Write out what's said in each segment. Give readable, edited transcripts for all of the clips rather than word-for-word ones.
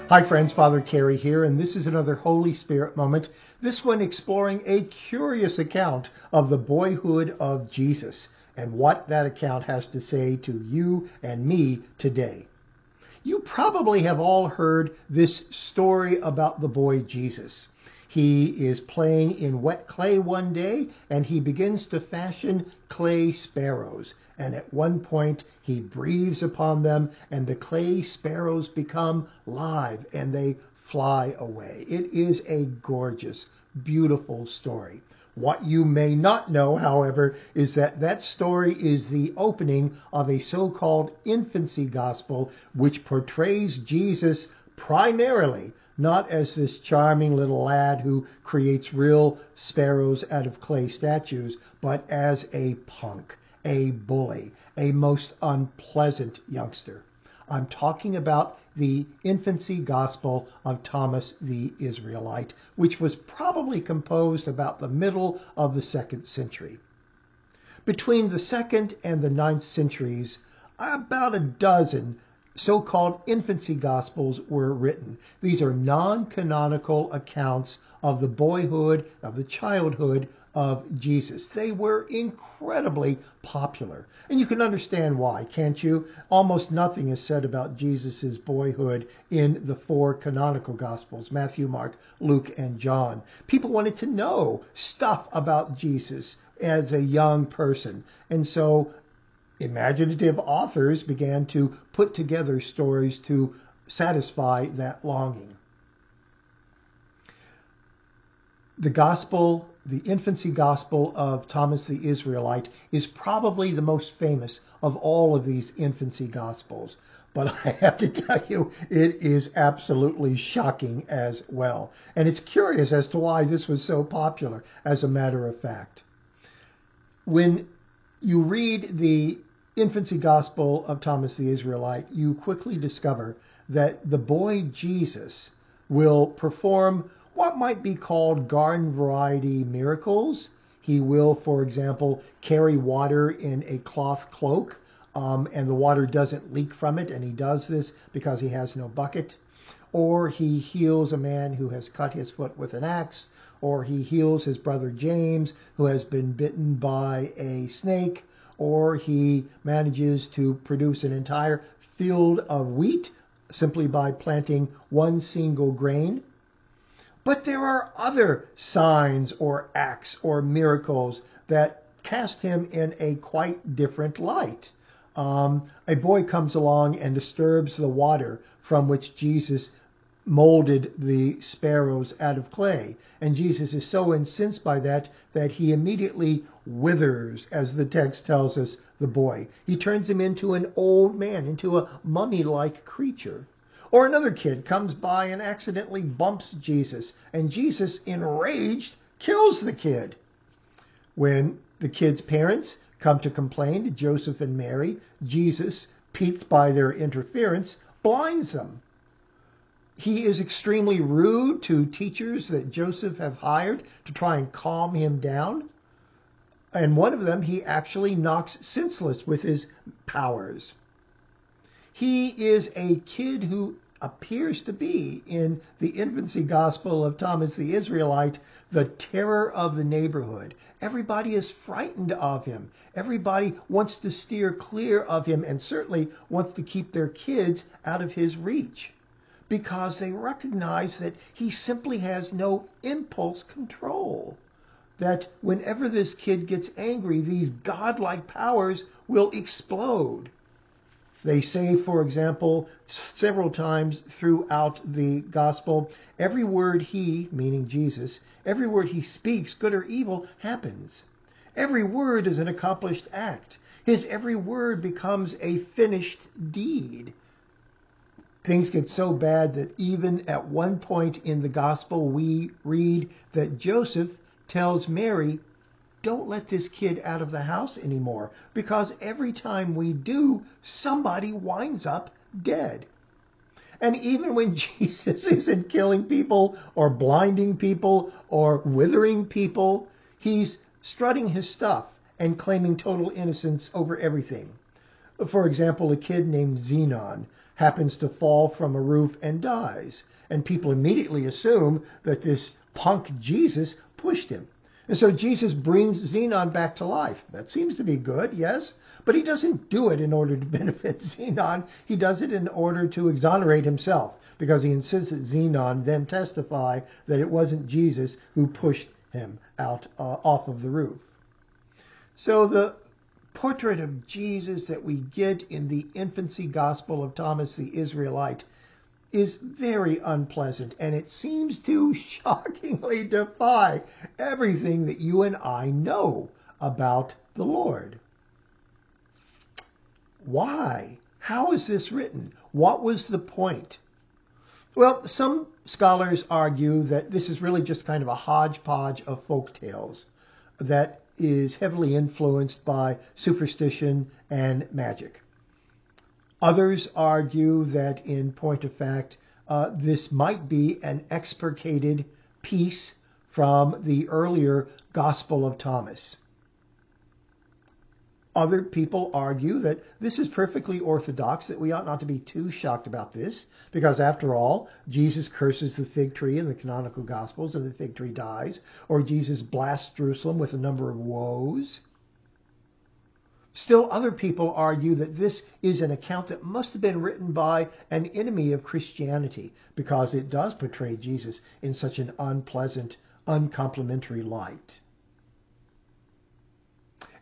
Hi friends, Father Kerry here, and this is another Holy Spirit moment, this one exploring a curious account of the boyhood of Jesus and what that account has to say to you and me today. You probably have all heard this story about the boy Jesus. He is playing in wet clay one day, and he begins to fashion clay sparrows. And at one point, he breathes upon them, and the clay sparrows become live, and they fly away. It is a gorgeous, beautiful story. What you may not know, however, is that that story is the opening of a so-called Infancy Gospel, which portrays Jesus primarily not as this charming little lad who creates real sparrows out of clay statues, but as a punk, a bully, a most unpleasant youngster. I'm talking about the Infancy Gospel of Thomas the Israelite, which was probably composed about the middle of the 2nd century. Between the 2nd and the 9th centuries, about a dozen so-called infancy gospels were written. These are non-canonical accounts of the boyhood, of the childhood of Jesus. They were incredibly popular. And you can understand why, can't you? Almost nothing is said about Jesus' boyhood in the 4 canonical gospels, Matthew, Mark, Luke, and John. People wanted to know stuff about Jesus as a young person. And so imaginative authors began to put together stories to satisfy that longing. The Infancy Gospel of Thomas the Israelite is probably the most famous of all of these infancy gospels. But I have to tell you, it is absolutely shocking as well. And it's curious as to why this was so popular, as a matter of fact. When you read the Infancy Gospel of Thomas the Israelite, you quickly discover that the boy Jesus will perform what might be called garden variety miracles. He will, for example, carry water in a cloth cloak, and the water doesn't leak from it, and he does this because he has no bucket. Or he heals a man who has cut his foot with an axe, or he heals his brother James, who has been bitten by a snake, or he manages to produce an entire field of wheat simply by planting one single grain. But there are other signs or acts or miracles that cast him in a quite different light. A boy comes along and disturbs the water from which Jesus molded the sparrows out of clay. And Jesus is so incensed by that he immediately withers, as the text tells us, the boy. He turns him into an old man, into a mummy-like creature. Or another kid comes by and accidentally bumps Jesus, and Jesus, enraged, kills the kid. When the kid's parents come to complain to Joseph and Mary, Jesus, piqued by their interference, blinds them. He is extremely rude to teachers that Joseph have hired to try and calm him down. And one of them he actually knocks senseless with his powers. He is a kid who appears to be, in the Infancy Gospel of Thomas the Israelite, the terror of the neighborhood. Everybody is frightened of him. Everybody wants to steer clear of him, and certainly wants to keep their kids out of his reach, because they recognize that he simply has no impulse control. That whenever this kid gets angry, these godlike powers will explode. They say, for example, several times throughout the gospel, every word he, meaning Jesus, every word he speaks, good or evil, happens. Every word is an accomplished act. His every word becomes a finished deed. Things get so bad that even at one point in the gospel, we read that Joseph tells Mary, don't let this kid out of the house anymore, because every time we do, somebody winds up dead. And even when Jesus isn't killing people or blinding people or withering people, he's strutting his stuff and claiming total innocence over everything. For example, a kid named Zenon happens to fall from a roof and dies, and people immediately assume that this punk Jesus pushed him. And so Jesus brings Zenon back to life. That seems to be good, yes, but he doesn't do it in order to benefit Zenon. He does it in order to exonerate himself, because he insists that Zenon then testify that it wasn't Jesus who pushed him out off of the roof. So the portrait of Jesus that we get in the Infancy Gospel of Thomas the Israelite is very unpleasant, and it seems to shockingly defy everything that you and I know about the Lord. Why? How is this written? What was the point? Well, some scholars argue that this is really just kind of a hodgepodge of folk tales that is heavily influenced by superstition and magic. Others argue that, in point of fact, this might be an expurgated piece from the earlier Gospel of Thomas. Other people argue that this is perfectly orthodox, that we ought not to be too shocked about this, because after all, Jesus curses the fig tree in the canonical Gospels and the fig tree dies, or Jesus blasts Jerusalem with a number of woes. Still, other people argue that this is an account that must have been written by an enemy of Christianity, because it does portray Jesus in such an unpleasant, uncomplimentary light.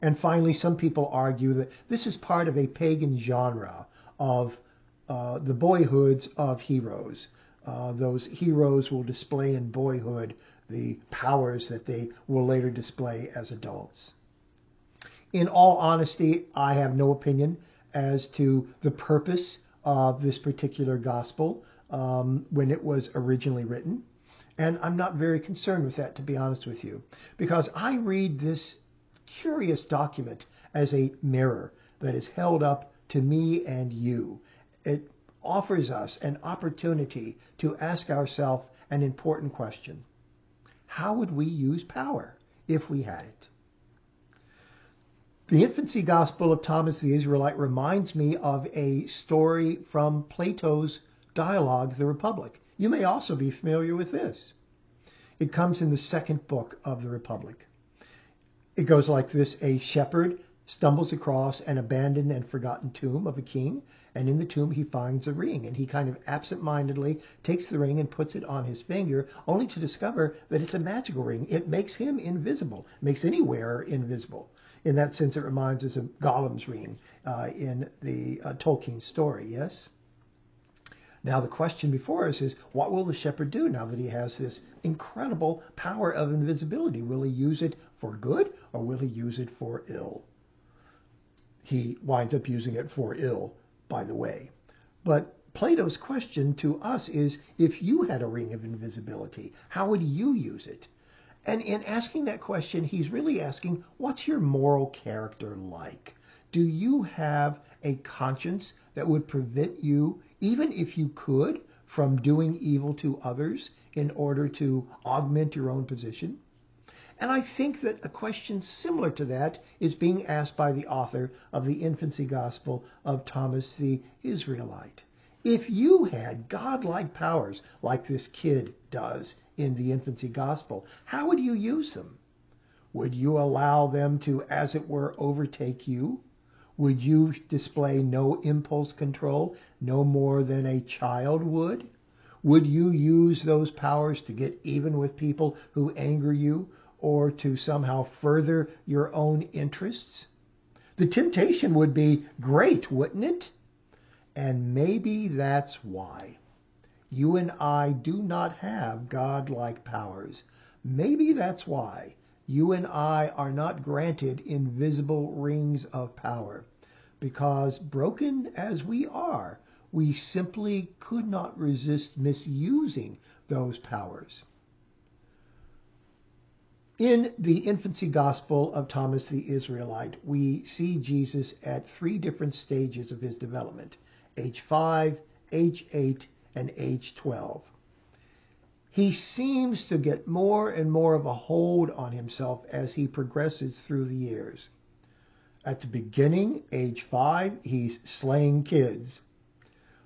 And finally, some people argue that this is part of a pagan genre of the boyhoods of heroes. Those heroes will display in boyhood the powers that they will later display as adults. In all honesty, I have no opinion as to the purpose of this particular gospel when it was originally written. And I'm not very concerned with that, to be honest with you, because I read this curious document as a mirror that is held up to me and you. It offers us an opportunity to ask ourselves an important question. How would we use power if we had it? The Infancy Gospel of Thomas the Israelite reminds me of a story from Plato's dialogue, The Republic. You may also be familiar with this. It comes in the second book of the Republic. It goes like this. A shepherd stumbles across an abandoned and forgotten tomb of a king, and in the tomb he finds a ring, and he kind of absent-mindedly takes the ring and puts it on his finger, only to discover that it's a magical ring. It makes him invisible, makes any wearer invisible. In that sense, it reminds us of Gollum's ring in the Tolkien story, yes? Now, the question before us is, what will the shepherd do now that he has this incredible power of invisibility? Will he use it for good, or will he use it for ill? He winds up using it for ill, by the way. But Plato's question to us is, if you had a ring of invisibility, how would you use it? And in asking that question, he's really asking, what's your moral character like? Do you have a conscience that would prevent you, even if you could, from doing evil to others in order to augment your own position? And I think that a question similar to that is being asked by the author of the Infancy Gospel of Thomas the Israelite. If you had godlike powers like this kid does in the Infancy Gospel, how would you use them? Would you allow them to, as it were, overtake you? Would you display no impulse control, no more than a child would? Would you use those powers to get even with people who anger you, or to somehow further your own interests? The temptation would be great, wouldn't it? And maybe that's why you and I do not have God-like powers. Maybe that's why you and I are not granted invisible rings of power, because broken as we are, we simply could not resist misusing those powers. In the Infancy Gospel of Thomas the Israelite, we see Jesus at three different stages of his development: age 5, age 8, and age 12. He seems to get more and more of a hold on himself as he progresses through the years. At the beginning, age 5, he's slaying kids.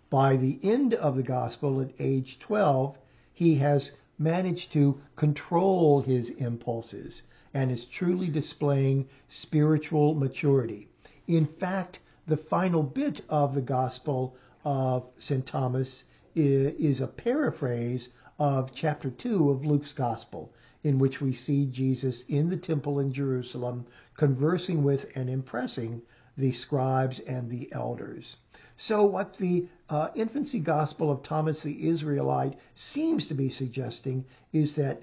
By the end of the gospel, at age 12, he has managed to control his impulses and is truly displaying spiritual maturity. In fact, the final bit of the Gospel of St. Thomas is a paraphrase of chapter 2 of Luke's Gospel, in which we see Jesus in the temple in Jerusalem conversing with and impressing the scribes and the elders. So what the Infancy Gospel of Thomas the Israelite seems to be suggesting is that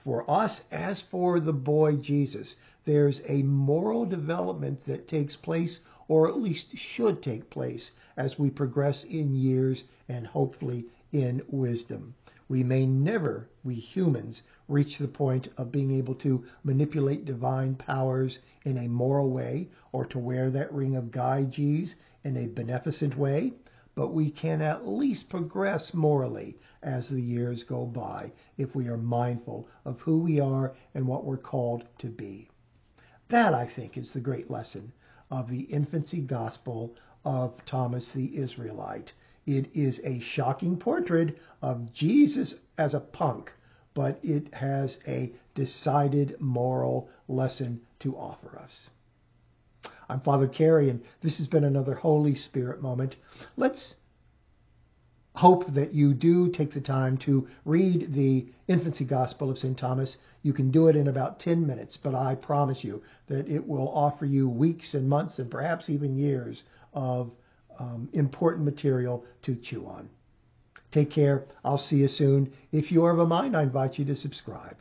for us, as for the boy Jesus, there's a moral development that takes place, or at least should take place, as we progress in years and hopefully in wisdom. We may never, we humans, reach the point of being able to manipulate divine powers in a moral way, or to wear that ring of Gyges in a beneficent way, but we can at least progress morally as the years go by if we are mindful of who we are and what we're called to be. That, I think, is the great lesson of the Infancy Gospel of Thomas the Israelite. It is a shocking portrait of Jesus as a punk, but it has a decided moral lesson to offer us. I'm Father Kerry, and this has been another Holy Spirit moment. Let's hope that you do take the time to read the Infancy Gospel of St. Thomas. You can do it in about 10 minutes, but I promise you that it will offer you weeks and months and perhaps even years of important material to chew on. Take care. I'll see you soon. If you are of a mind, I invite you to subscribe.